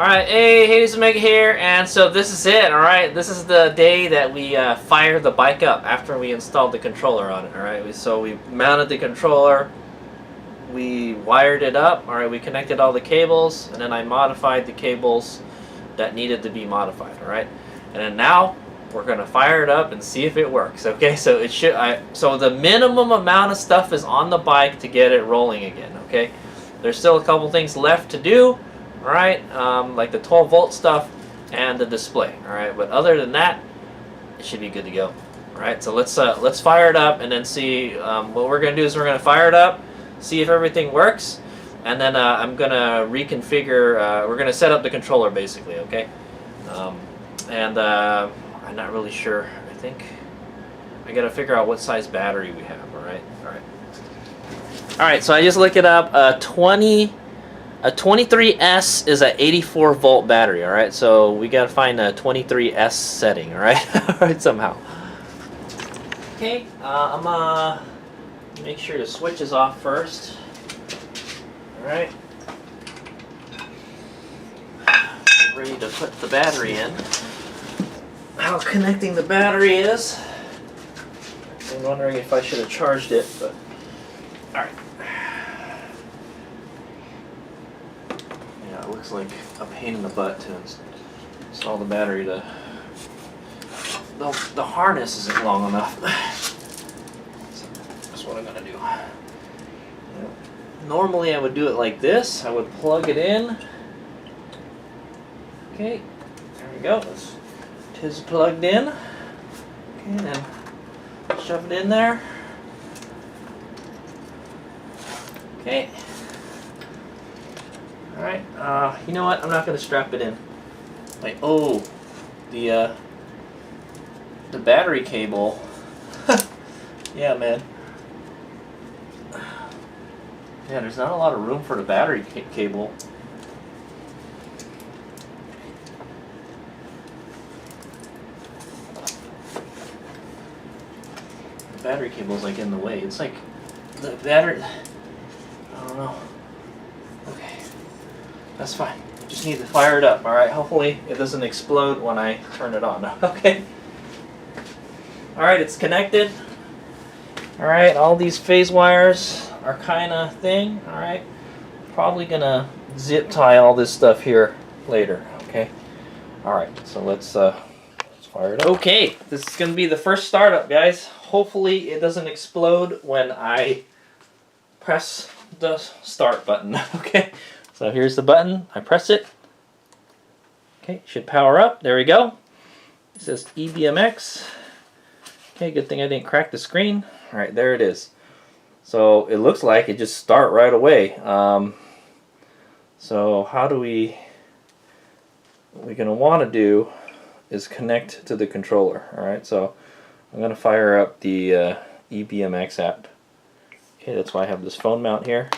Alright, hey, Hades Omega here, and so this is it, alright? This is the day that we fired the bike up after we installed the controller on it, alright? So we mounted the controller, we wired it up, alright? We connected all the cables, and then I modified the cables that needed to be modified, alright? And then now, we're going to fire it up and see if it works, okay? So it should, so the minimum amount of stuff is on the bike to get it rolling again, okay? There's still a couple things left to do. Alright, like the 12-volt stuff and the display. Alright, but other than that, it should be good to go. Alright, so let's fire it up and then see. What we're going to do is we're going to fire it up, see if everything works, and then I'm going to reconfigure, we're going to set up the controller basically, okay? I'm not really sure. I think I got to figure out what size battery we have, alright? Alright, so I just looked it up. A 23S is an 84 volt battery, alright? So we gotta find a 23S setting, alright? Alright, somehow. Okay, I'm gonna make sure the switch is off first. Alright. Ready to put the battery in. How connecting the battery is. I'm wondering if I should have charged it, but alright. It looks like a pain in the butt to install the battery. The harness isn't long enough. So that's what I'm gonna do. Normally I would do it like this. I would plug it in. Okay, there we go. It is plugged in. Okay, and then shove it in there. Okay. Alright, you know what? I'm not going to strap it in. Like, oh, the battery cable. Yeah, man. Yeah, there's not a lot of room for the battery cable. The battery cable's like in the way. It's like the battery. I don't know. Okay. That's fine. I just need to fire it up, alright? Hopefully it doesn't explode when I turn it on, okay? Alright, it's connected. Alright, all these phase wires are kind of thing, alright? Probably gonna zip tie all this stuff here later, okay? Alright, so let's fire it up. Okay, this is gonna be the first startup, guys. Hopefully it doesn't explode when I press the start button, okay? So here's the button. I press it. Okay, should power up. There we go. It says EBMX. Okay, good thing I didn't crack the screen. All right, there it is. So it looks like it just start right away. So how do what we're gonna want to do is connect to the controller. All right, so I'm gonna fire up the EBMX app. Okay, that's why I have this phone mount here.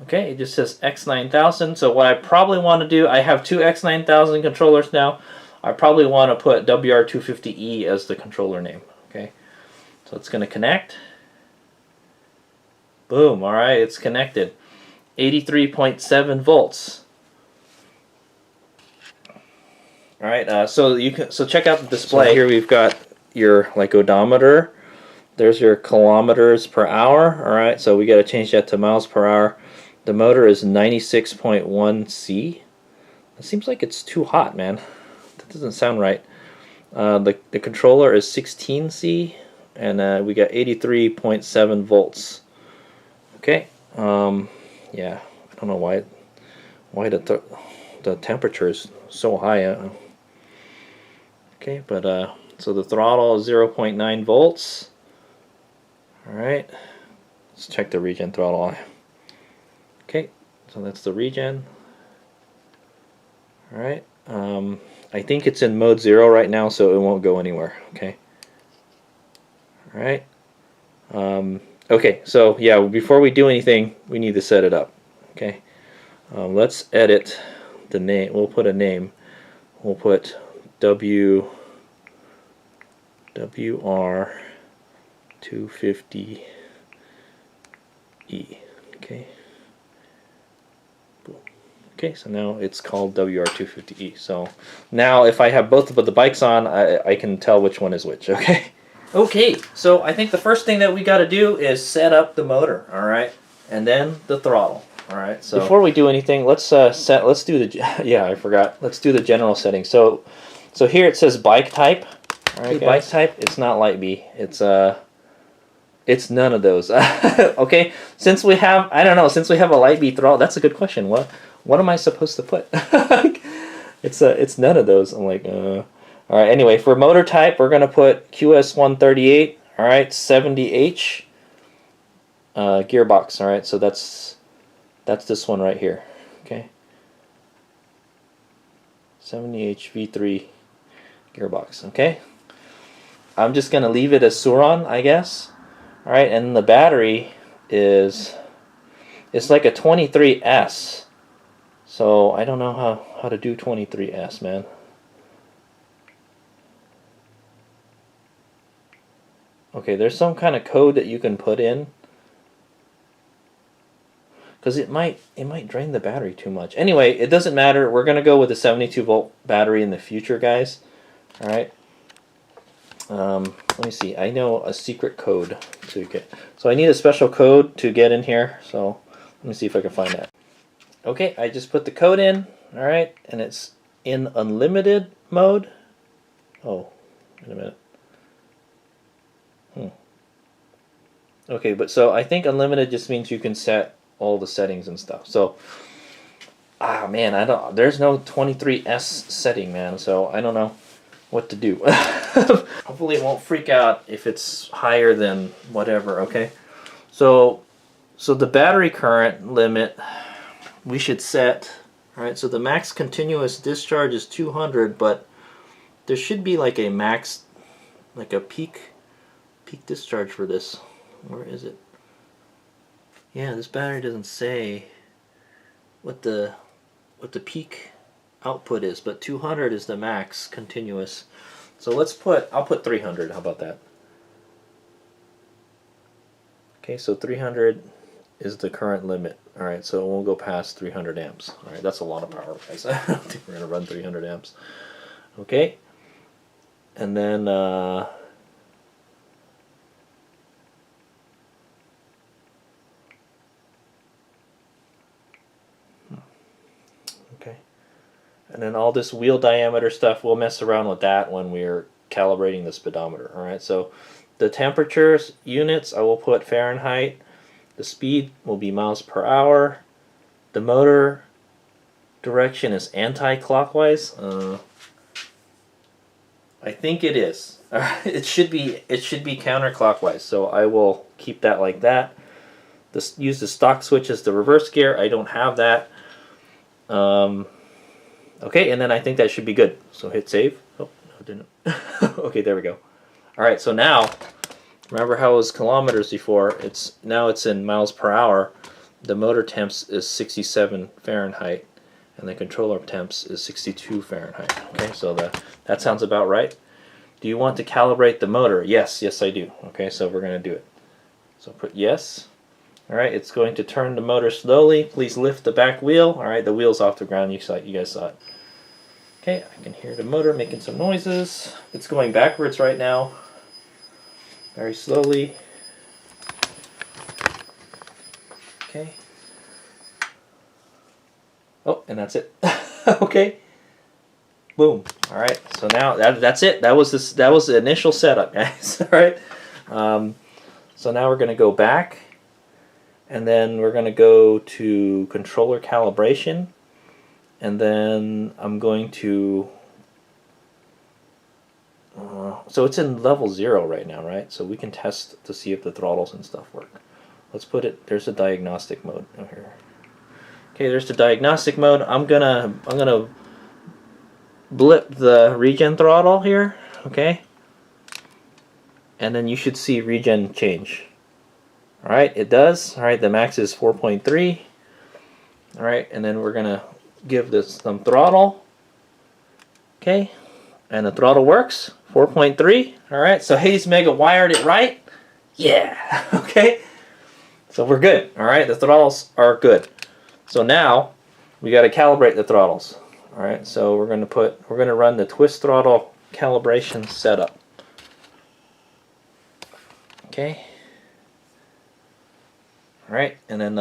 Okay, it just says X-9000. So what I probably want to do, I have two X-9000 controllers now. I probably want to put WR250E as the controller name. Okay, so it's going to connect. Boom. All right, it's connected. 83.7 volts. All right. So check out the display. So here we've got your odometer. There's your kilometers per hour. All right. So we got to change that to miles per hour. The motor is 96.1 C. It seems like it's too hot, man. That doesn't sound right. The controller is 16 C, and we got 83.7 volts. Okay. Yeah, I don't know why the temperature is so high. Okay, but so the throttle is 0.9 volts. All right. Let's check the regen throttle. Okay, so that's the regen. Alright, I think it's in mode 0 right now, so it won't go anywhere. Okay. Alright. Okay, so yeah, before we do anything, we need to set it up. Okay. Let's edit the name. We'll put a name. We'll put WR250E. Okay. Boom. Okay, so now it's called WR250E. So now if I have both of the bikes on, I can tell which one is which, okay? Okay, so I think the first thing that we got to do is set up the motor, all right? And then the throttle, all right? So before we do anything, let's do the, yeah, I forgot. Let's do the general settings. So here it says bike type, all right, bike type. It's not Light B. It's none of those. Okay, since we have, I don't know, since we have a Light B throttle, that's a good question. What am I supposed to put? It's none of those. I'm like, all right. Anyway, for motor type, we're gonna put QS138. All right, 70H gearbox. All right, so that's this one right here. Okay, 70H V3 gearbox. Okay, I'm just gonna leave it as Suron, I guess. All right, and the battery it's like a 23S. So I don't know how to do 23S, man. Okay, there's some kind of code that you can put in, because it might drain the battery too much. Anyway, it doesn't matter. We're gonna go with a 72-volt battery in the future, guys. All right. Let me see. I know a secret code to get. So I need a special code to get in here. So let me see if I can find that. Okay, I just put the code in. All right, and it's in unlimited mode. Oh, wait a minute. Okay, but so I think unlimited just means you can set all the settings and stuff. So, man, there's no 23S setting, man. So I don't know what to do. Hopefully it won't freak out if it's higher than whatever. Okay, so the battery current limit we should set. All right, so the max continuous discharge is 200, but there should be like a max, like a peak discharge for this. Where is it? Yeah, this battery doesn't say what the peak output is, but 200 is the max continuous. So I'll put 300. How about that? Okay, so 300 is the current limit. All right, so it won't go past 300 amps. All right, that's a lot of power, guys. I don't think we're gonna run 300 amps. Okay, and then okay, and then all this wheel diameter stuff, we'll mess around with that when we're calibrating the speedometer. All right, so the temperatures units I will put Fahrenheit. The speed will be miles per hour. The motor direction is anti-clockwise. I think it is. It should be counterclockwise. So I will keep that like that. Use the stock switch as the reverse gear. I don't have that. Okay, and then I think that should be good. So hit save. Oh, no, it didn't. Okay, there we go. All right, so now, remember how it was kilometers before? Now it's in miles per hour. The motor temps is 67 Fahrenheit, and the controller temps is 62 Fahrenheit. Okay, so that sounds about right. Do you want to calibrate the motor? Yes, I do. Okay, so we're going to do it. So put yes. All right, it's going to turn the motor slowly. Please lift the back wheel. All right, the wheel's off the ground. You guys saw it. Okay, I can hear the motor making some noises. It's going backwards right now. Very slowly. Okay. Oh, and that's it. Okay. Boom. All right. So now that's it. That was the initial setup, guys. All right. So now we're going to go back, and then we're going to go to controller calibration, and then I'm going to. So it's in level 0 right now, right? So we can test to see if the throttles and stuff work. Let's put it. There's a diagnostic mode over here. Okay, there's the diagnostic mode. I'm gonna blip the regen throttle here. Okay, and then you should see regen change. All right, it does. All right, the max is 4.3. All right, and then we're gonna give this some throttle. Okay, and the throttle works. 4.3. All right, so Hayes Mega wired it right. Yeah. Okay, so we're good. All right, the throttles are good. So now we got to calibrate the throttles. All right, so we're going to run the twist throttle calibration setup. Okay. All right, and then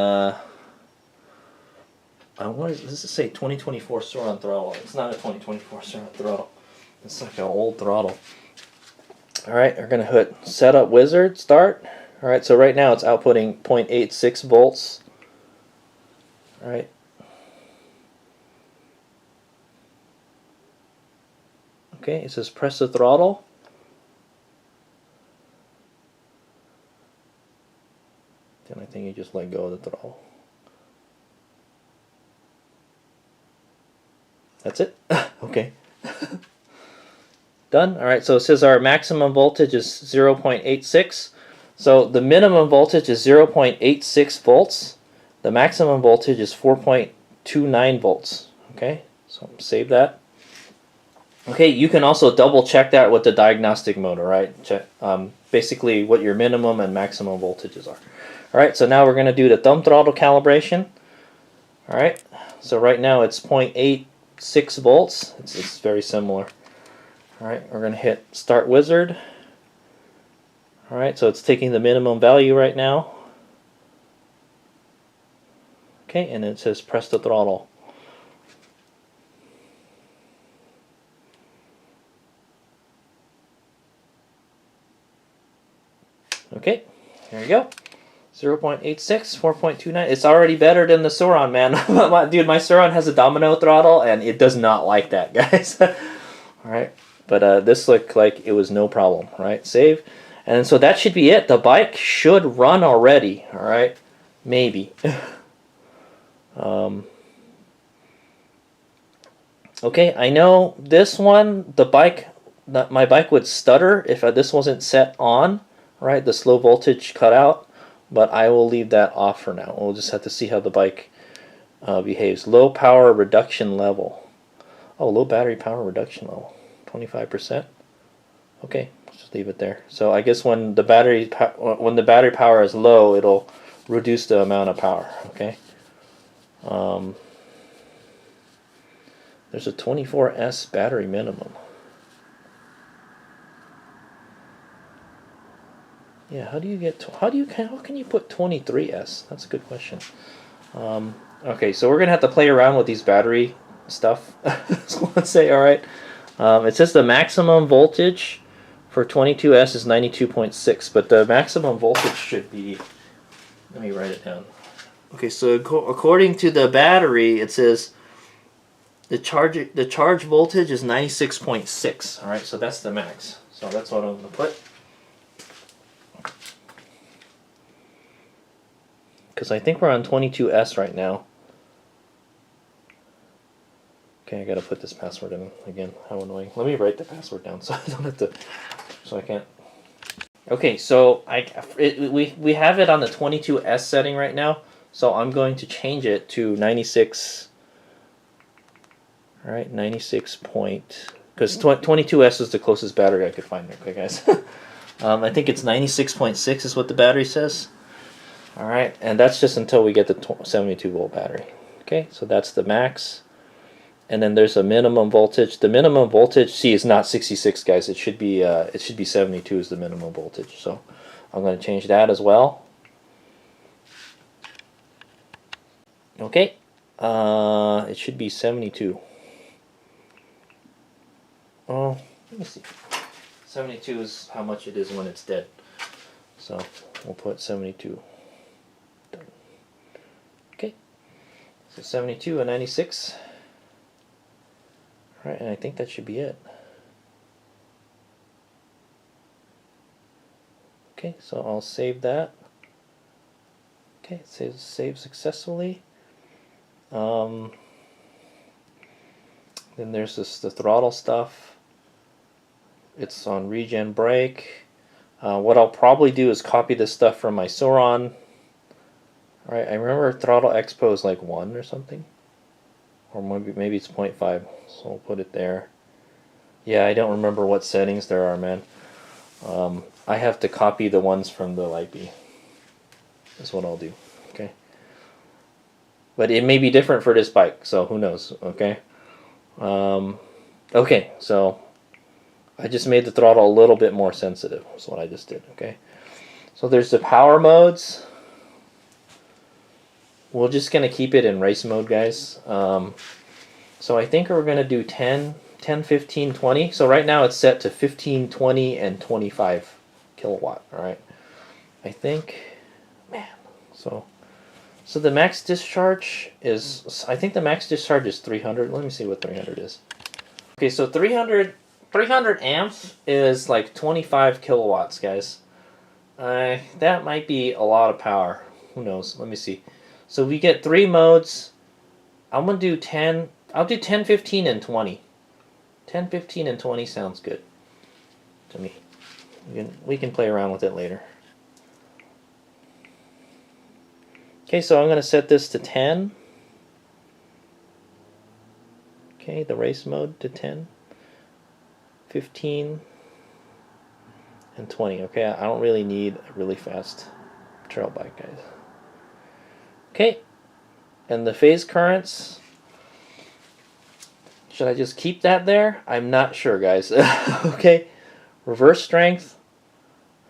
what does it say? 2024 Suron throttle. It's not a 2024 Suron throttle. It's like an old throttle. All right, we're going to hit Setup Wizard, Start. All right, so right now it's outputting 0.86 volts. All right. Okay, it says press the throttle. Then I think you just let go of the throttle. That's it? Okay. Done. Alright, so it says our maximum voltage is 0.86. So the minimum voltage is 0.86 volts. The maximum voltage is 4.29 volts. Okay, so save that. Okay, you can also double check that with the diagnostic motor, right? Check basically what your minimum and maximum voltages are. Alright, so now we're going to do the thumb throttle calibration. Alright, so right now it's 0.86 volts. It's very similar. Alright, we're going to hit Start Wizard. Alright, so it's taking the minimum value right now. Okay, and it says press the throttle. Okay, here you go. 0.86, 4.29. It's already better than the Suron, man. Dude, my Suron has a domino throttle, and it does not like that, guys. Alright, but this looked like it was no problem. Alright, save. And so that should be it. The bike should run already. Alright, maybe. Okay, I know this one, my bike would stutter if this wasn't set on. Right, the slow voltage cut out, but I will leave that off for now. We'll just have to see how the bike behaves. Low power reduction level. Oh, low battery power reduction level, 25%. Okay, let's just leave it there. So I guess when the battery power is low, it'll reduce the amount of power. Okay. There's a 24S battery minimum. Yeah, how can you put 23S? That's a good question. Okay, so we're gonna have to play around with these battery stuff. So let's say, all right. It says the maximum voltage for 22S is 92.6, but the maximum voltage should be. Let me write it down. Okay, so according to the battery, it says the charge voltage is 96.6. All right, so that's the max. So that's what I'm gonna put. Because I think we're on 22S right now. Okay, I gotta put this password in again. How annoying. Let me write the password down so I don't have to. So I can't. Okay, so we have it on the 22S setting right now. So I'm going to change it to 96. All right, 96 point. Because 22S is the closest battery I could find. Okay, guys. I think it's 96.6 is what the battery says. Alright, and that's just until we get the 72 volt battery. Okay, so that's the max. And then there's a minimum voltage. The minimum voltage, see, is not 66, guys. It should be 72 is the minimum voltage. So I'm going to change that as well. Okay, it should be 72. Oh, let me see. 72 is how much it is when it's dead. So we'll put 72. Okay, so 72 and 96. All right, and I think that should be it. Okay, so I'll save that. Okay, it says save successfully. Then there's the throttle stuff. It's on regen brake. What I'll probably do is copy this stuff from my Suron. Alright, I remember throttle expo is like 1 or something. Or maybe it's 0.5, so we'll put it there. Yeah, I don't remember what settings there are, man. I have to copy the ones from the Light B. That's what I'll do. Okay. But it may be different for this bike, so who knows, okay? Okay, so I just made the throttle a little bit more sensitive. That's what I just did, okay? So there's the power modes. We're just going to keep it in race mode, guys. So I think we're going to do 10, 15, 20. So right now it's set to 15, 20, and 25 kilowatt, all right? I think, man, so the max discharge is, I think the max discharge is 300. Let me see what 300 is. Okay, so 300 amps is like 25 kilowatts, guys. That might be a lot of power. Who knows? Let me see. So we get 3 modes. I'm going to do 10. I'll do 10, 15, and 20. 10, 15, and 20 sounds good to me. We can play around with it later. Okay, so I'm going to set this to 10. Okay, the race mode to 10, 15, and 20. Okay, I don't really need a really fast trail bike, guys. Okay, and the phase currents, should I just keep that there? I'm not sure, guys. Okay, reverse strength.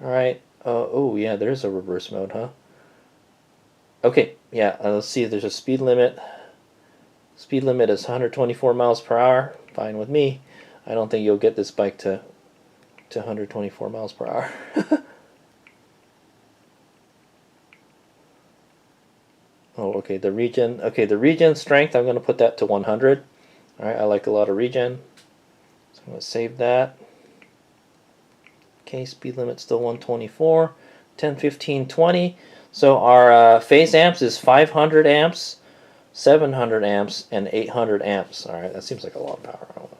All right. Oh, yeah, there's a reverse mode, huh? Okay, yeah, let's see, there's a speed limit. Speed limit is 124 miles per hour. Fine with me. I don't think you'll get this bike to 124 miles per hour. Oh, okay, the regen strength, I'm going to put that to 100. All right, I like a lot of regen. So I'm going to save that. Okay, speed limit still 124. 10, 15, 20. So our phase amps is 500 amps, 700 amps, and 800 amps. All right, that seems like a lot of power. I don't know.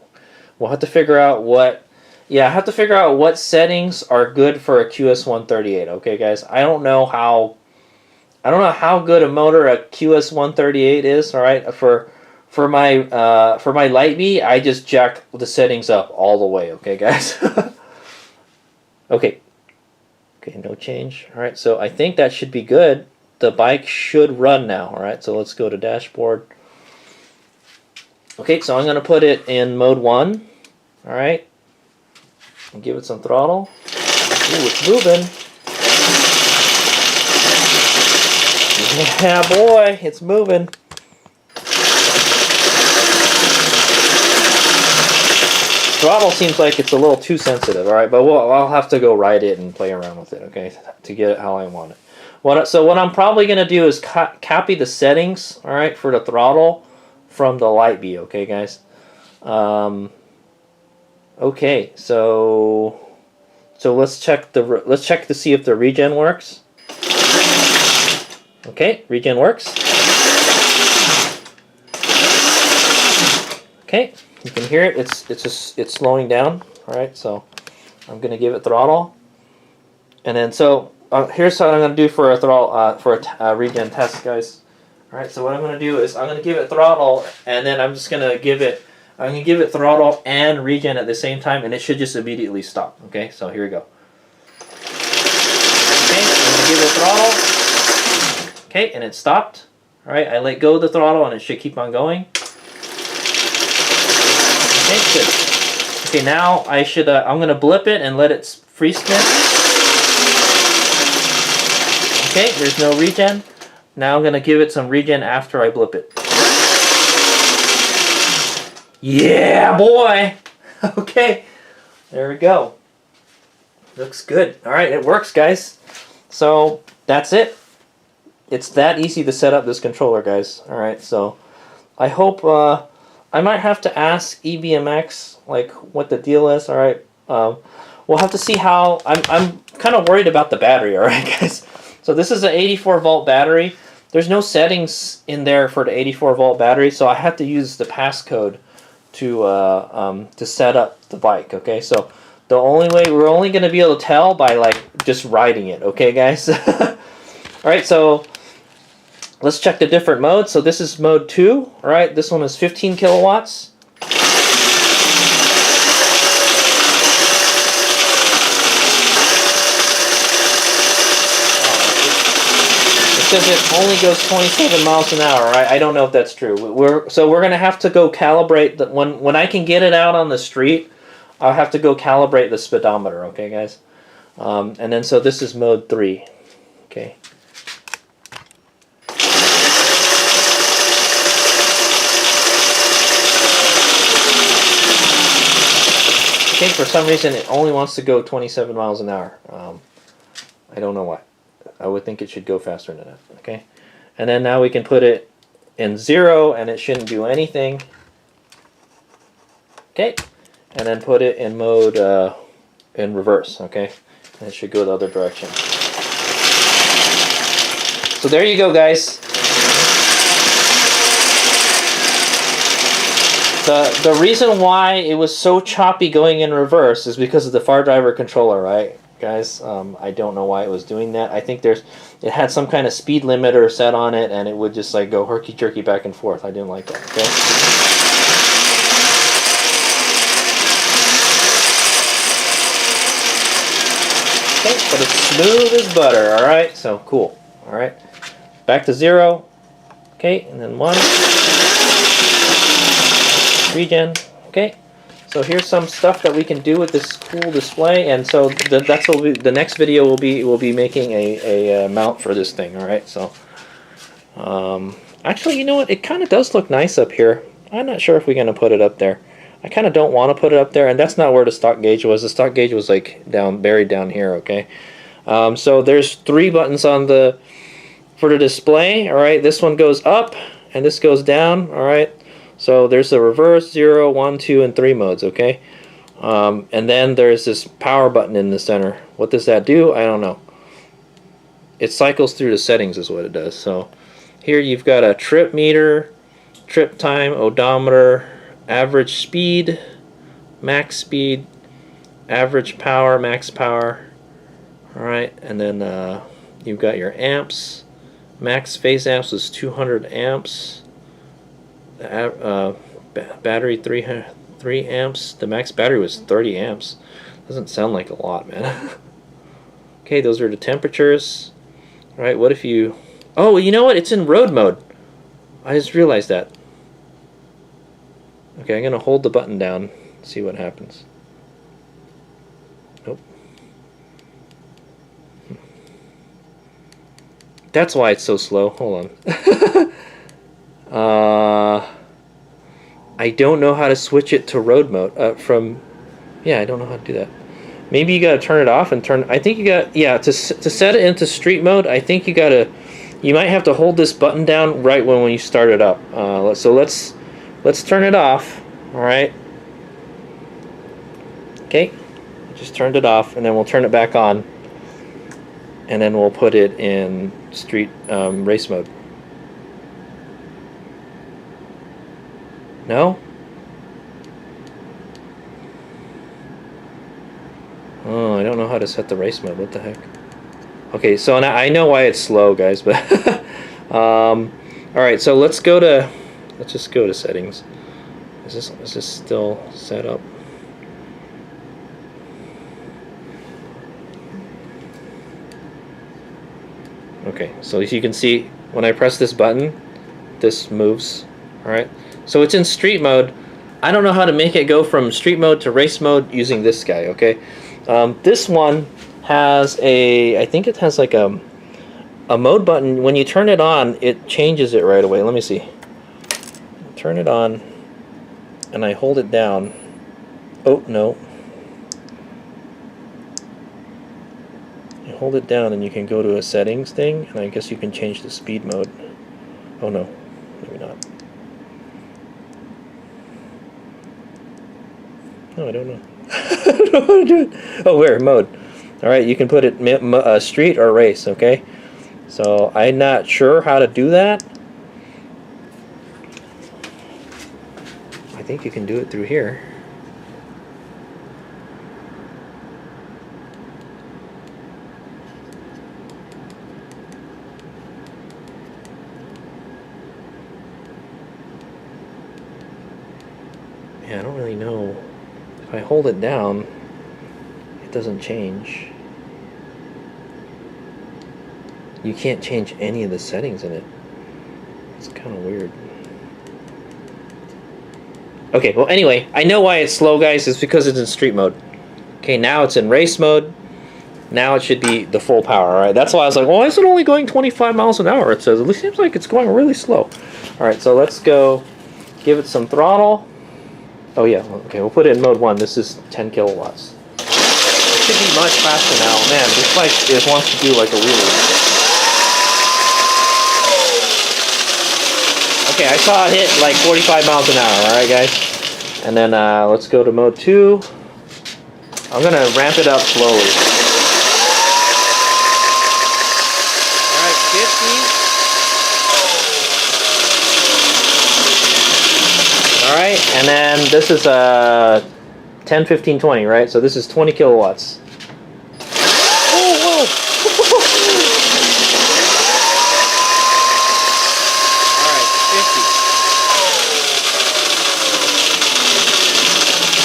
We'll have to figure out what. Yeah, I have to figure out what settings are good for a QS138. Okay, guys, I don't know how good a motor a QS138 is. All right, for my Light B, I just jack the settings up all the way. Okay, guys. Okay. Okay, no change. All right, so I think that should be good. The bike should run now. All right, so let's go to dashboard. Okay, so I'm going to put it in mode 1. All right, and give it some throttle. Ooh, it's moving. Yeah, boy, it's moving. Throttle seems like it's a little too sensitive, all right, but I'll have to go ride it and play around with it, okay, to get it how I want it. So what I'm probably going to do is copy the settings, all right, for the throttle from the Light B, okay, guys? Okay, so let's check to see if the regen works. Okay, regen works. Okay. You can hear it. It's slowing down. All right, so I'm gonna give it throttle, and then here's what I'm gonna do for a throttle for a regen test, guys. All right, so what I'm gonna do is I'm gonna give it throttle, and then I'm gonna give it throttle and regen at the same time, and it should just immediately stop. Okay, so here we go. Okay, I'm gonna give it throttle. Okay, and it stopped. All right, I let go of the throttle, and it should keep on going. Okay, good. Okay, now I'm going to blip it and let it free spin. Okay, there's no regen. Now I'm going to give it some regen after I blip it. Yeah, boy! Okay, there we go. Looks good. All right, it works, guys. So that's it. It's that easy to set up this controller, guys. All right, so I hope I might have to ask EBMX like what the deal is. All right, we'll have to see how. I'm kind of worried about the battery. All right, guys. So this is an 84 volt battery. There's no settings in there for the 84 volt battery, so I have to use the passcode to set up the bike. Okay, so the only way we're only going to be able to tell by like just riding it. Okay, guys. All right, so let's check the different modes. So this is mode 2. All right, this one is 15 kilowatts. says it only goes 27 miles an hour. I don't know if that's true. We're gonna have to go calibrate the when I can get it out on the street. I'll have to go calibrate the speedometer. Okay, guys. And then so this is mode 3. Okay. I think for some reason it only wants to go 27 miles an hour. I don't know why. I would think it should go faster than that. Okay, and then now we can put it in 0 and it shouldn't do anything. Okay, and then put it in mode in reverse. Okay, and it should go the other direction. So there you go, guys. The reason why it was so choppy going in reverse is because of the far driver controller, right, guys? I don't know why it was doing that. I think it had some kind of speed limiter set on it, and it would just like go herky-jerky back and forth. I didn't like that. Okay. Okay, but it's smooth as butter. All right, so cool. All right, back to 0. Okay, and then 1. Regen. Okay, so here's some stuff that we can do with this cool display, and so that's what the next video will be making a mount for this thing. All right, so actually, you know what? It kind of does look nice up here. I'm not sure if we're gonna put it up there. I kind of don't want to put it up there, and that's not where the stock gauge was. The stock gauge was like buried down here. Okay, so there's 3 buttons on for the display. All right, this one goes up, and this goes down. All right. So there's the reverse, 0, 1, 2, and 3 modes, okay? And then there's this power button in the center. What does that do? I don't know. It cycles through the settings is what it does. So here you've got a trip meter, trip time, odometer, average speed, max speed, average power, max power. All right, and then you've got your amps. Max phase amps is 200 amps. Battery 3 amps. The max battery was 30 amps. Doesn't sound like a lot, man. Okay, those are the temperatures. All right, what if you... Oh, you know what? It's in road mode. I just realized that. Okay, I'm going to hold the button down, see what happens. Nope. That's why it's so slow. Hold on. I don't know how to switch it to road mode yeah, I don't know how to do that. Maybe you gotta turn it off and I think you got, yeah, to set it into street mode, I think you might have to hold this button down right when you start it up. So let's turn it off. All right. Okay, just turned it off, and then we'll turn it back on, and then we'll put it in street race mode. No? Oh, I don't know how to set the race mode. What the heck? Okay, so now I know why it's slow, guys, but all right, so let's just go to settings. Is this still set up? Okay, so as you can see, when I press this button, this moves. All right. So it's in street mode. I don't know how to make it go from street mode to race mode using this guy, okay? This one has I think it has like a mode button. When you turn it on, it changes it right away. Let me see. Turn it on, and I hold it down. Oh, no. You hold it down, and you can go to a settings thing, and I guess you can change the speed mode. Oh, no. Maybe not. No, I don't know. I don't know how to do it. Oh, where? Mode. Alright, you can put it street or race, okay? So, I'm not sure how to do that. I think you can do it through here. Yeah, I don't really know. If I hold it down, it doesn't change. you can't change any of the settings in it. It's kind of weird. Okay, well anyway, I know why it's slow, guys. It's because it's in street mode. Okay, now it's in race mode. Now it should be the full power, alright? That's why I was like, why is it only going 25 miles an hour? It says, it seems like it's going really slow. Alright, so let's go give it some throttle. Oh yeah, okay, we'll put it in mode 1. This is 10 kilowatts. It should be much faster now. Man, this bike wants to do like a wheelie. Okay, I saw it hit like 45 miles an hour, alright guys? And then let's go to mode 2. I'm going to ramp it up slowly. Alright, 50. Alright, and then this is 10, 15, 20, right? So this is 20 kilowatts. Oh, whoa!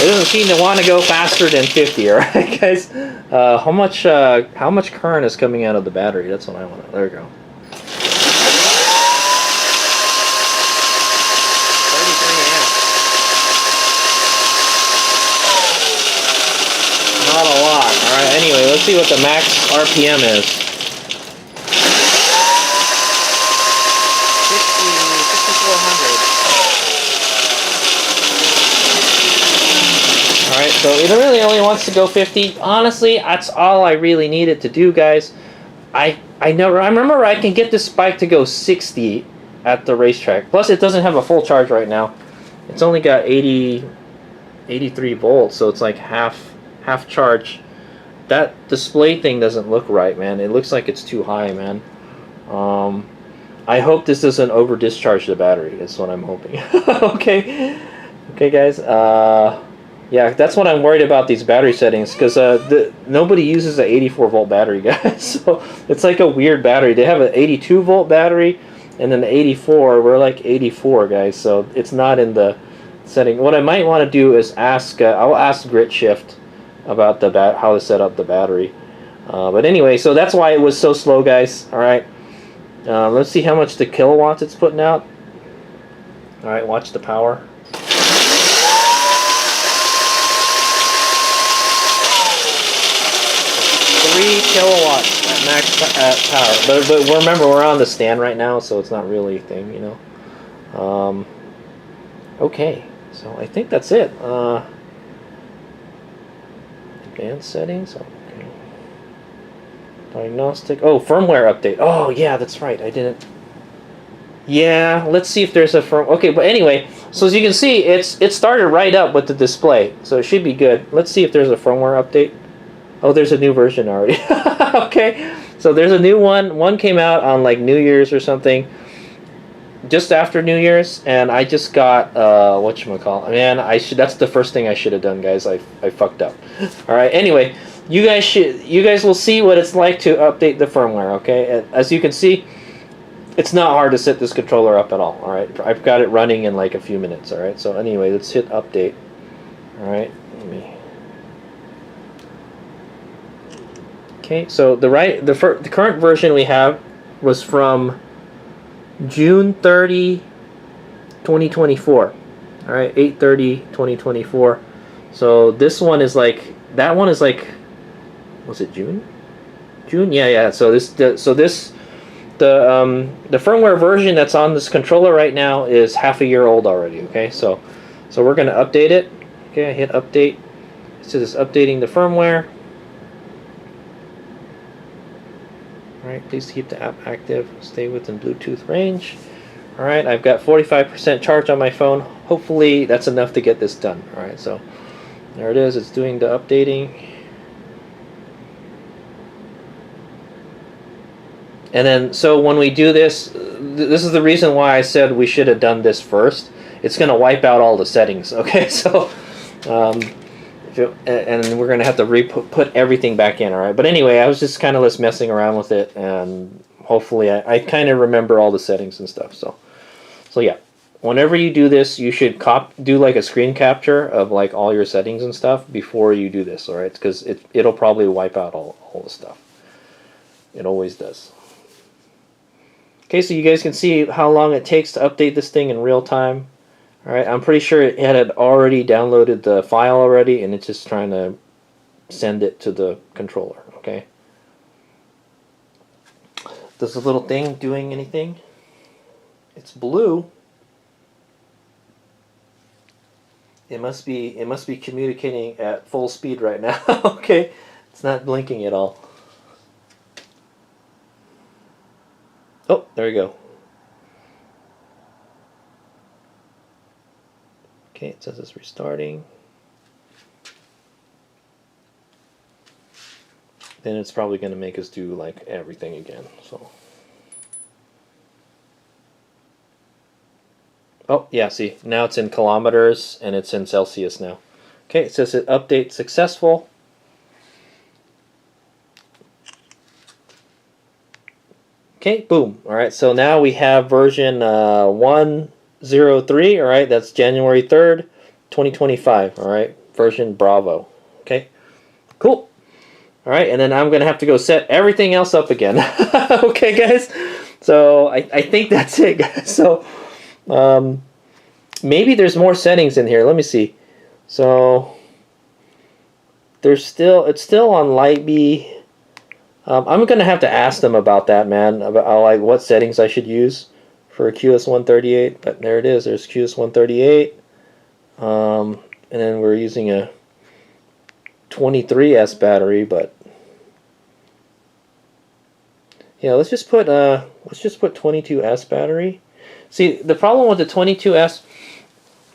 It doesn't seem to want to go faster than 50, alright guys? How much current is coming out of the battery? That's what I want to, there we go. 33 amps. Not a lot, alright? Anyway, let's see what the max RPM is. 5400. Alright, so it really only wants to go 50. Honestly, that's all I really needed to do, guys. I remember I can get this bike to go 60 at the racetrack. Plus, it doesn't have a full charge right now. It's only got 83 volts, so it's like half charge. That display thing doesn't look right, man. It looks like it's too high, man. I hope this doesn't over discharge the battery. That's what I'm hoping. Okay, guys. Yeah, that's what I'm worried about, these battery settings, because nobody uses an 84 volt battery, guys. So it's like a weird battery. They have an 82 volt battery, and then the 84. We're like 84, guys. So it's not in the setting. What I might want to do is ask. I'll ask Grit Shift about how to set up the battery. But anyway, so that's why it was so slow, guys. All right. Let's see how much the kilowatts it's putting out. All right, watch the power. 3 kilowatts at max power. But remember, we're on the stand right now, so it's not really a thing, you know. Okay, so I think that's it. Advanced settings. Okay. Diagnostic. Oh, firmware update. Oh, yeah, that's right. I didn't. Yeah, let's see if there's a Okay, but anyway, so as you can see, it started right up with the display, so it should be good. Let's see if there's a firmware update. Oh, there's a new version already. Okay, so there's a new one. One came out on like New Year's or something, just after New Year's, and I just got whatchamacallit. Man, that's the first thing I should have done, guys. I fucked up. All right. Anyway, you guys will see what it's like to update the firmware. Okay, as you can see, it's not hard to set this controller up at all. All right, I've got it running in like a few minutes. All right. So anyway, let's hit update. All right. Let me. Okay, so the current version we have was from June 30, 2024. All right, 8/30/2024. So this one is like, that one is like, was it June? June? Yeah. So the firmware version that's on this controller right now is half a year old already. Okay, so we're gonna update it. Okay, I hit update. So this updating the firmware. Alright, please keep the app active. Stay within Bluetooth range. Alright, I've got 45% charge on my phone. Hopefully that's enough to get this done. Alright, so there it is. It's doing the updating. And then, so when we do this, this is the reason why I said we should have done this first. It's going to wipe out all the settings. Okay, so and we're going to have to put everything back in, all right? But anyway, I was just kind of just messing around with it, and hopefully I kind of remember all the settings and stuff. So yeah, whenever you do this, you should do like a screen capture of like all your settings and stuff before you do this, all right? Because it'll probably wipe out all the stuff. It always does. Okay, so you guys can see how long it takes to update this thing in real time. All right, I'm pretty sure it had already downloaded the file already, and it's just trying to send it to the controller. Okay. Does the little thing doing anything? It's blue. It must be communicating at full speed right now. Okay, it's not blinking at all. Oh, there we go. Okay, it says it's restarting. Then it's probably going to make us do like everything again. So. Oh, yeah, see, now it's in kilometers and it's in Celsius now. Okay, it says it update successful. Okay, boom. All right, so now we have version 103, all right, that's January 3rd, 2025, all right, version Bravo. Okay, cool. All right, and then I'm going to have to go set everything else up again. Okay, guys, so I think that's it, guys. So, maybe there's more settings in here. Let me see. So, it's still on Lightbee. I'm going to have to ask them about that, man, about like what settings I should use for QS138, but there it is. There's QS138, and then we're using a 23S battery, but yeah, let's just put 22S battery. See, the problem with the 22S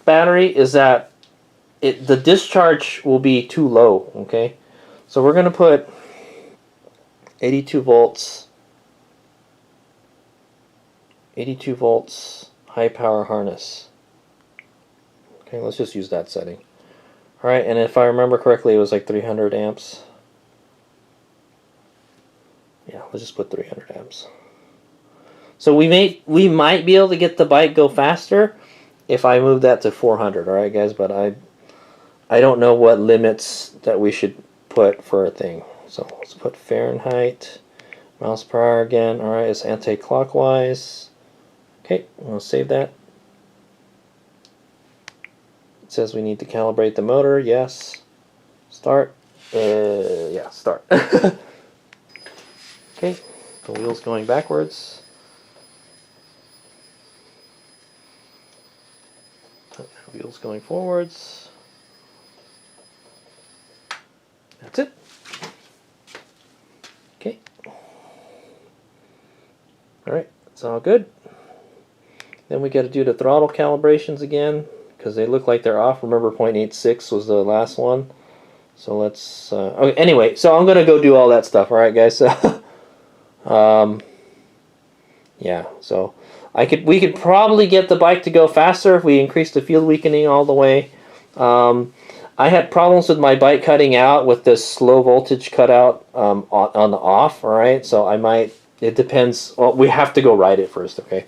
battery is that the discharge will be too low. Okay, so we're going to put 82 volts, high power harness. Okay, let's just use that setting. All right, and if I remember correctly, it was like 300 amps. Yeah, let's just put 300 amps. So we might be able to get the bike go faster if I move that to 400. All right, guys, but I don't know what limits that we should put for a thing. So let's put Fahrenheit, miles per hour again. All right, it's anti-clockwise. Okay, we'll save that. It says we need to calibrate the motor. Yes. Start. Yeah, start. Okay, the wheel's going backwards. The wheel's going forwards. That's it. Okay. Alright, it's all good. Then we got to do the throttle calibrations again because they look like they're off. Remember 0.86 was the last one. So let's okay, anyway, so I'm going to go do all that stuff. Alright, guys. So yeah, so we could probably get the bike to go faster if we increase the field weakening all the way. I had problems with my bike cutting out with this slow voltage cutout on the off. All right, so I might. It depends. Well, we have to go ride it first. Okay,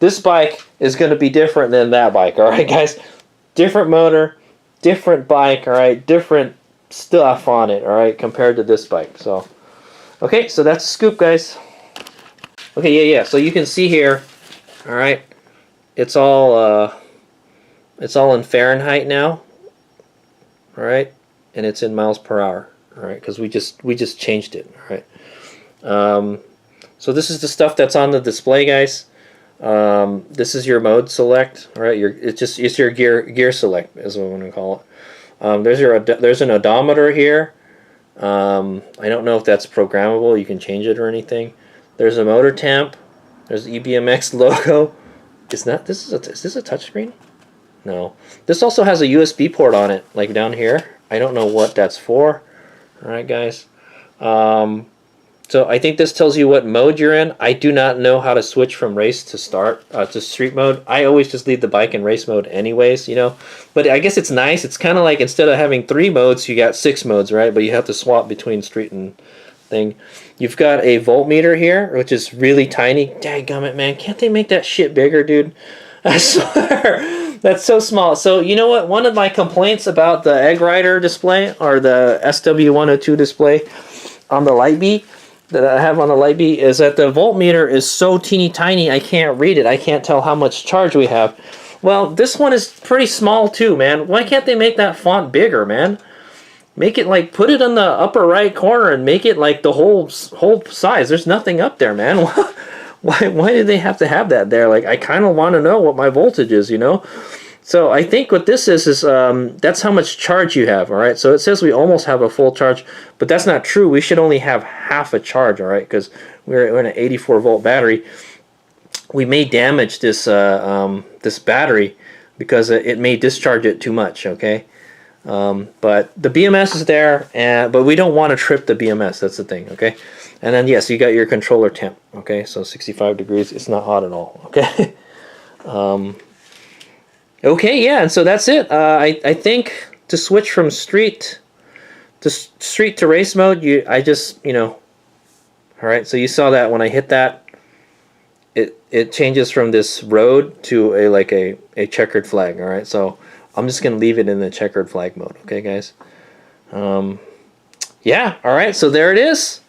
this bike is going to be different than that bike. All right, guys, different motor, different bike. All right, different stuff on it. All right, compared to this bike. So, okay, so that's a scoop, guys. Okay, yeah. So you can see here. All right, it's all in Fahrenheit now. All right, and it's in miles per hour. All right, because we just changed it. All right. So this is the stuff that's on the display, guys. This is your mode select. All right, it's your gear select, is what I'm going to call it. There's an odometer here. I don't know if that's programmable. You can change it or anything. There's a motor temp. There's the EBMX logo. Is this a touchscreen? No. This also has a USB port on it, like down here. I don't know what that's for. All right, guys. So I think this tells you what mode you're in. I do not know how to switch from race to to street mode. I always just leave the bike in race mode anyways, you know. But I guess it's nice. It's kind of like instead of having 3 modes, you got 6 modes, right? But you have to swap between street and thing. You've got a voltmeter here, which is really tiny. Dadgummit, man. Can't they make that shit bigger, dude? I swear. That's so small. So you know what? One of my complaints about the Egg Rider display or the SW102 display on the Lightbee that I have on the light B is that the voltmeter is so teeny tiny I can't read it. I can't tell how much charge we have. Well, this one is pretty small too, man. Why can't they make that font bigger, man? Make it like, put it in the upper right corner and make it like the whole size. There's nothing up there, man. Why do they have to have that there? Like, I kind of want to know what my voltage is, you know? So I think what this is that's how much charge you have, all right? So it says we almost have a full charge, but that's not true. We should only have half a charge, all right? Because we're in an 84-volt battery. We may damage this this battery because it may discharge it too much, okay? But the BMS is there, but we don't want to trip the BMS. That's the thing, okay? And then, yes, you got your controller temp, okay? So 65 degrees. It's not hot at all, okay? Okay, yeah, and so that's it. I think to switch from street to race mode, I just, you know, all right, so you saw that when I hit that, it changes from this road to a checkered flag, all right? So I'm just going to leave it in the checkered flag mode, okay, guys? Yeah, all right, so there it is.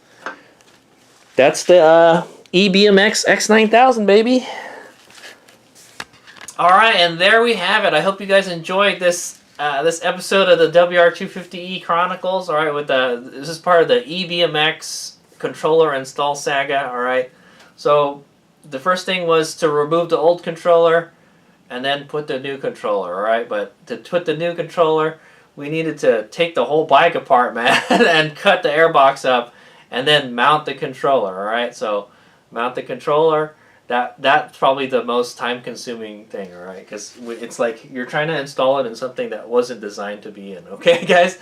That's the EBMX X-9000, baby. All right, and there we have it. I hope you guys enjoyed this this episode of the WR250E Chronicles. All right, this is part of the EBMX controller install saga. All right, so the first thing was to remove the old controller and then put the new controller. All right, but to put the new controller, we needed to take the whole bike apart, man, and cut the airbox up, and then mount the controller. All right, so mount the controller. That's probably the most time-consuming thing, all right? Because it's like you're trying to install it in something that wasn't designed to be in, okay, guys?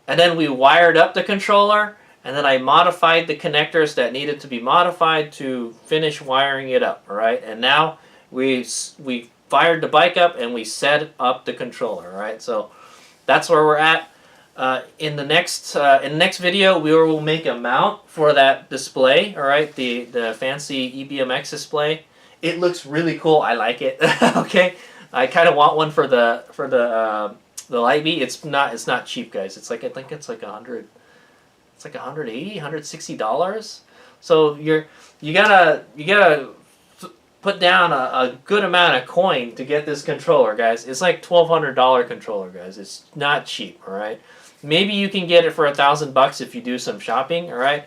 And then we wired up the controller, and then I modified the connectors that needed to be modified to finish wiring it up, all right? And now we fired the bike up and we set up the controller, all right? So that's where we're at. In the next video, we will make a mount for that display. All right, the fancy EBMX display. It looks really cool. I like it. Okay, I kind of want one for the light B. It's not cheap, guys. It's like, I think it's like $100. It's like $180, $160. So you gotta put down a good amount of coin to get this controller, guys. It's like $1,200 controller, guys. It's not cheap. All right. Maybe you can get it for $1,000 if you do some shopping, all right?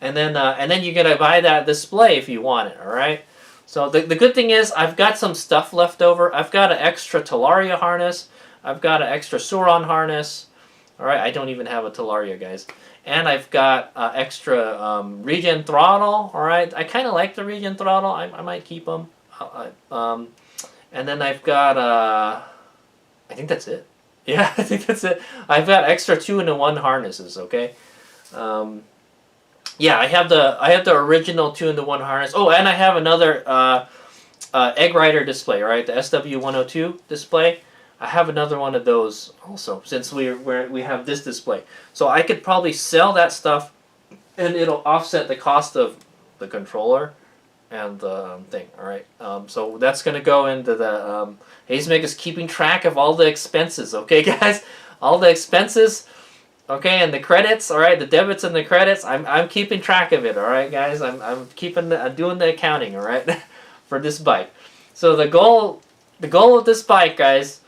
And then you're gonna buy that display if you want it, all right? So the good thing is I've got some stuff left over. I've got an extra Talaria harness. I've got an extra Sauron harness. All right, I don't even have a Talaria, guys. And I've got extra regen throttle. All right, I kind of like the regen throttle. I might keep them. And then I've got I think that's it. Yeah, I think that's it. I've got extra 2-in-1 harnesses. Okay. Yeah, I have the original 2-in-1 harness. Oh, and I have another Egg Rider display. Right, the SW102 display. I have another one of those also, since we have this display. So I could probably sell that stuff, and it'll offset the cost of the controller and the thing. All right. So that's gonna go into the Hazemake is keeping track of all the expenses. Okay, guys, all the expenses. Okay, and the credits. All right, the debits and the credits. I'm keeping track of it. All right, guys. I'm doing the accounting. All right, for this bike. So the goal of this bike, guys,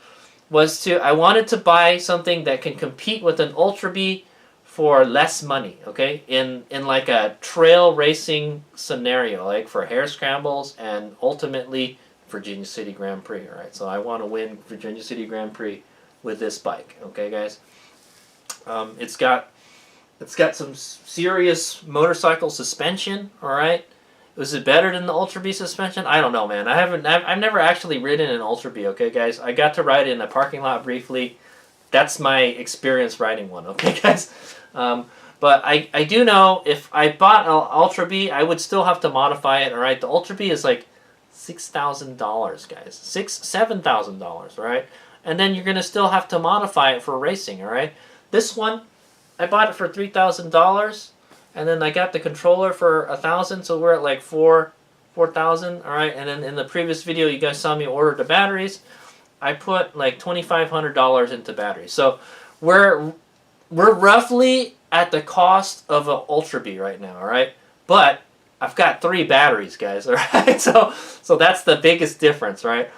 was I wanted to buy something that can compete with an Ultra B for less money, okay? In like a trail racing scenario, like for hare scrambles and ultimately Virginia City Grand Prix, all right? So I want to win Virginia City Grand Prix with this bike, okay, guys? It's got some serious motorcycle suspension, all right? Was it better than the Ultra B suspension? I don't know, man. I've never actually ridden an Ultra B, okay, guys? I got to ride it in a parking lot briefly. That's my experience riding one, okay, guys? But I do know if I bought an Ultra B, I would still have to modify it, all right? The Ultra B is like $6,000, guys. $7,000, right? And then you're going to still have to modify it for racing, all right? This one, I bought it for $3,000. And then I got the controller for $1,000, so we're at like $4,000, all right. And then in the previous video, you guys saw me order the batteries. I put like $2,500 into batteries, so we're roughly at the cost of an Ultra B right now, all right. but I've got 3 batteries, guys. All right, so that's the biggest difference, right?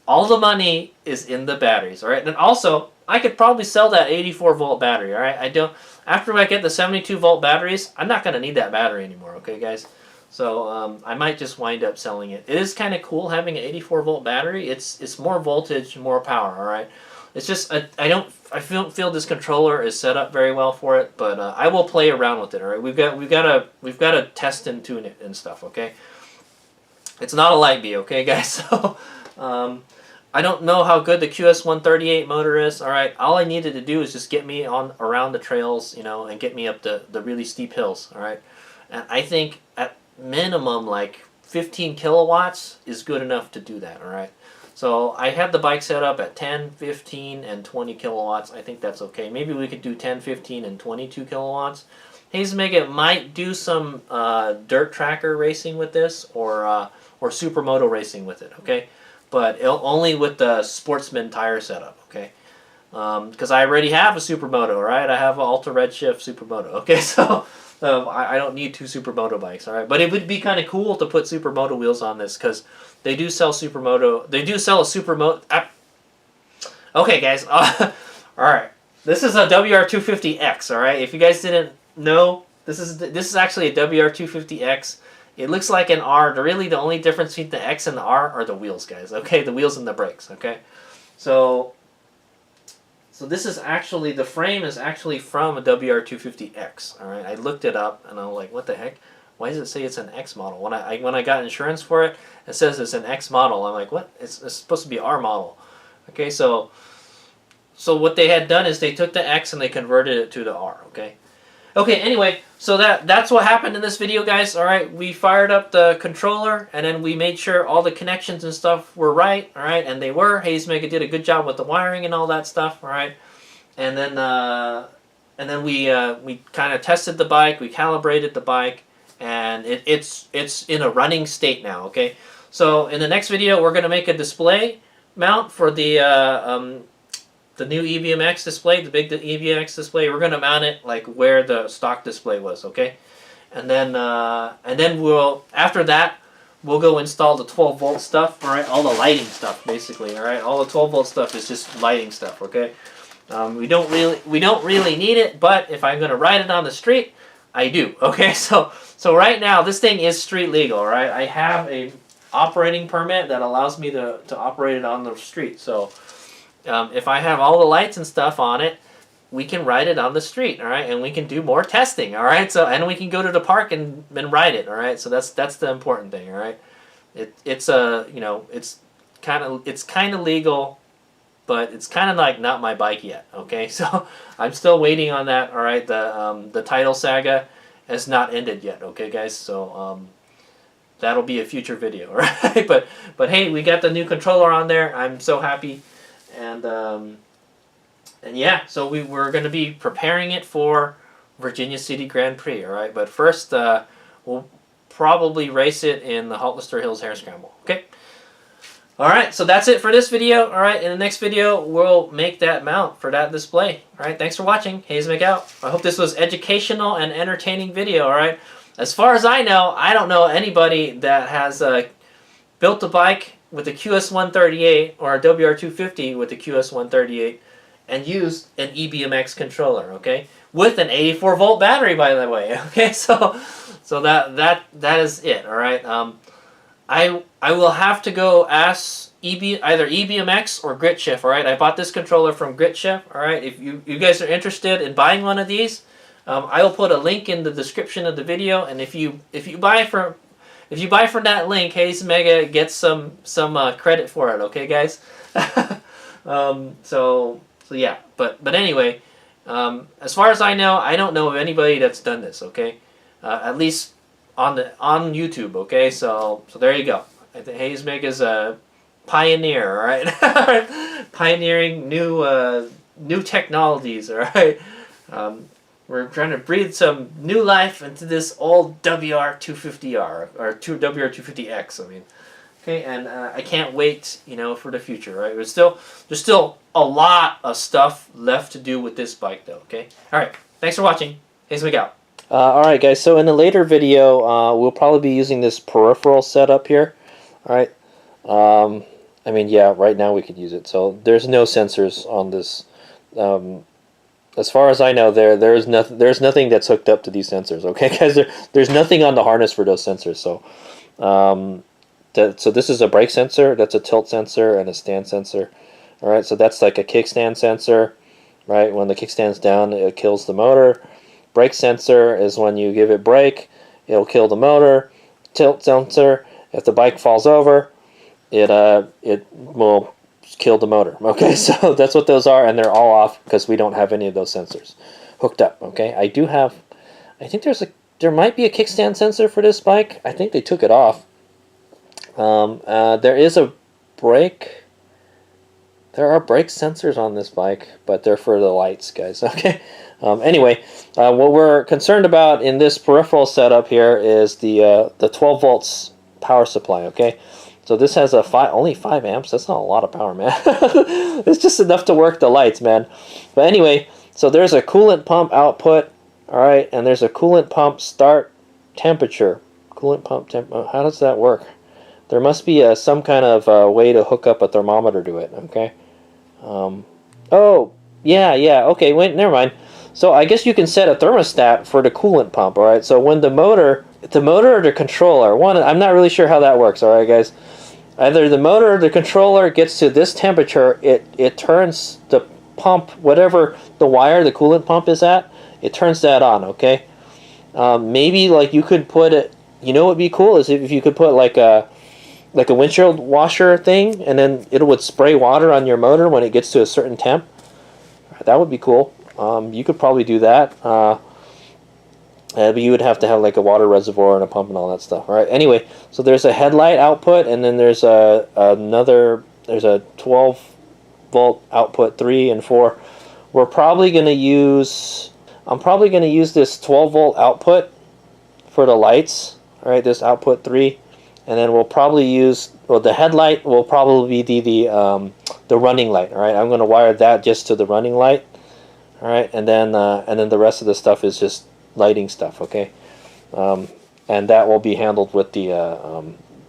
All the money is in the batteries, all right? And also, I could probably sell that 84-volt battery, all right? I don't. After I get the 72-volt batteries, I'm not going to need that battery anymore, okay, guys? So I might just wind up selling it. It is kind of cool having an 84-volt battery. It's more voltage, more power, all right? It's just I don't feel this controller is set up very well for it, but I will play around with it, all right? We've got to test and tune it and stuff, okay? It's not a light bee, okay, guys? So I don't know how good the QS138 motor is. All right, all I needed to do is just get me on around the trails, you know, and get me up the really steep hills. All right, and I think at minimum like 15 kilowatts is good enough to do that. All right, so I had the bike set up at 10, 15, and 20 kilowatts. I think that's okay. Maybe we could do 10, 15, and 22 kilowatts. Haze-Mega might do some dirt tracker racing with this, or supermoto racing with it. Okay. But only with the Sportsman tire setup, okay? Because I already have a Supermoto, right? I have an Ultra Redshift Supermoto, okay? So I don't need 2 Supermoto bikes, all right? But it would be kind of cool to put Supermoto wheels on this because they do sell Supermoto. They do sell a Supermoto. Okay, guys. All right. This is a WR250X, all right? If you guys didn't know, this is actually a WR250X. It looks like an R. Really, the only difference between the X and the R are the wheels, guys. Okay, the wheels and the brakes. Okay, so this is actually, the frame is actually from a WR250X. All right, I looked it up and I'm like, what the heck? Why does it say it's an X model? When I got insurance for it, it says it's an X model. I'm like, what? It's supposed to be R model. Okay, so what they had done is they took the X and they converted it to the R. Okay. Okay, anyway, so that's what happened in this video, guys. All right, we fired up the controller, and then we made sure all the connections and stuff were right, all right, and they were. Haze-Mega did a good job with the wiring and all that stuff, all right. And then we kind of tested the bike, we calibrated the bike, and it's in a running state now, okay. So in the next video, we're going to make a display mount for the new EBMX display, the big EBMX display. We're going to mount it like where the stock display was, okay? And then we'll, after that, we'll go install the 12-volt stuff, all right? All the lighting stuff, basically, all right? All the 12-volt stuff is just lighting stuff, okay? We don't really need it, but if I'm going to ride it on the street, I do, okay? So right now, this thing is street legal, all right? I have a operating permit that allows me to operate it on the street, so if I have all the lights and stuff on it, we can ride it on the street, all right, and we can do more testing, all right. So and we can go to the park and ride it, all right. So that's the important thing, all right. It's kind of legal, but it's kind of like not my bike yet, okay. So I'm still waiting on that, all right. The title saga has not ended yet, okay, guys. So that'll be a future video, all right. But hey, we got the new controller on there. I'm so happy. And yeah, so we're going to be preparing it for Virginia City Grand Prix, all right? But first, we'll probably race it in the Hollister Hills Hare Scramble, okay? All right, so that's it for this video, all right? In the next video, we'll make that mount for that display, all right? Thanks for watching. Haze-Mega out. I hope this was educational and entertaining video, all right? As far as I know, I don't know anybody that has built a bike with a QS138 or a WR250 with a QS138 and used an EBMX controller, okay? With an 84-volt battery, by the way, okay? So that is it, all right? I will have to go ask either EBMX or GritShift, all right? I bought this controller from GritShift, all right? If you guys are interested in buying one of these, I will put a link in the description of the video, and if you buy from that link, Haze-Mega gets some credit for it, okay, guys? So yeah, but anyway, as far as I know, I don't know of anybody that's done this, okay? At least on YouTube, okay? So there you go. I think Haze-Mega's a pioneer, all right? Pioneering new technologies, all right? We're trying to breathe some new life into this old WR250R or WR250X. I mean, okay, and I can't wait, for the future, right? There's still a lot of stuff left to do with this bike, though. Okay, all right. Thanks for watching. Haze-Mega out. Alright guys, so in a later video, we'll probably be using this peripheral setup here. Alright. I mean, yeah, right now we could use it. So there's no sensors on this. As far as I know, there's nothing that's hooked up to these sensors. Okay, guys, there's nothing on the harness for those sensors. So, so this is a brake sensor, that's a tilt sensor, and a stand sensor. All right, so that's like a kickstand sensor, right? When the kickstand's down, it kills the motor. Brake sensor is when you give it brake, it'll kill the motor. Tilt sensor, if the bike falls over, it will kill the motor. Okay, so that's what those are, and they're all off because we don't have any of those sensors hooked up. Okay, I think there might be a kickstand sensor for this bike. I think they took it off. There is a brake. There are brake sensors on this bike, but they're for the lights, guys. Okay. Anyway, what we're concerned about in this peripheral setup here is the 12 volts power supply. Okay. So this has only 5 amps. That's not a lot of power, man. It's just enough to work the lights, man. But anyway, so there's a coolant pump output, all right, and there's a coolant pump start temperature. Coolant pump temp. How does that work? There must be some kind of way to hook up a thermometer to it. Okay. Oh, yeah. Okay, wait, never mind. So I guess you can set a thermostat for the coolant pump. All right. So when the motor or the controller, I'm not really sure how that works. All right, guys. Either the motor or the controller gets to this temperature, it turns the pump, whatever the wire the coolant pump is at, it turns that on. Okay. Maybe like you could put it. You know what would be cool is if you could put like a windshield washer thing, and then it would spray water on your motor when it gets to a certain temp. That would be cool. You could probably do that. But you would have to have like a water reservoir and a pump and all that stuff. All right. Anyway, so there's a headlight output, and then there's a 12 volt output 3 and 4. I'm probably going to use this 12 volt output for the lights. All right, this output 3, and then we'll probably use, well, the headlight will probably be the running light. All right, I'm going to wire that just to the running light. All right, and then the rest of the stuff is just lighting stuff. Okay, and that will be handled with the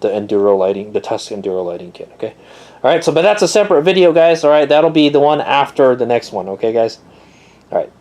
enduro lighting, the Tusk enduro lighting kit. Okay, all right. So, but that's a separate video, guys. All right, that'll be the one after the next one. Okay, guys. All right.